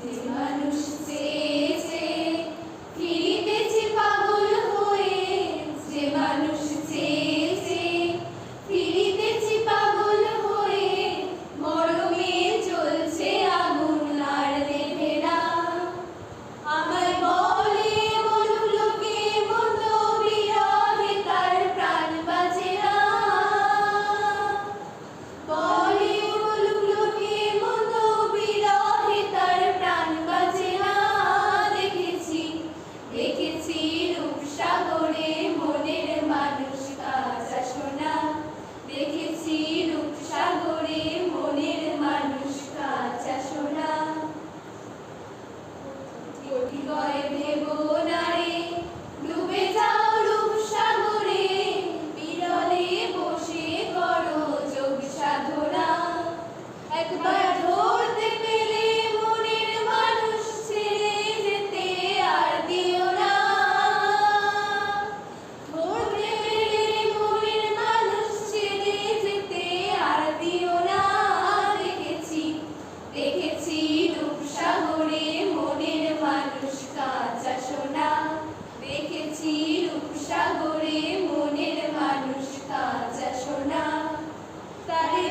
যে মানুষ চেয়েছে ফিরিতেছে পাগল হয়ে, যে মানুষ চেয়েছে ফিরিতেছে পাগল হয়ে, মরমে চলছে আগুন আর নেভে না। আমায় বলে বলুক লোকে মন্দ বিরহে তার প্রাণ বাঁচে না। বলে বলুক লোকে মন্দ বিরহে তার প্রাণ বাঁচে না। দেখেছি দেখেছি রূপসাগরে মনের মানুষ কাঁচা সোনা, দেখেছি রূপসাগরে মনের মানুষ কাঁচা সোনা। হৃদয় দেব নারে ডুবে যাও রূপসাগরে, বিরলে বসে করো যোগ সাধনা। একবার ধরতে পেলে মনের মানুষ ছেড়ে যেতে আর দিও না। ধরতে পেলে মনের মানুষ ছেড়ে যেতে আর দিও না। দেখেছি দেখেছি রূপসাগরে মনের মানুষ কাঁচা সোনা, দেখেছি রূপসাগরে মনের মানুষ কাঁচা সোনা। তারে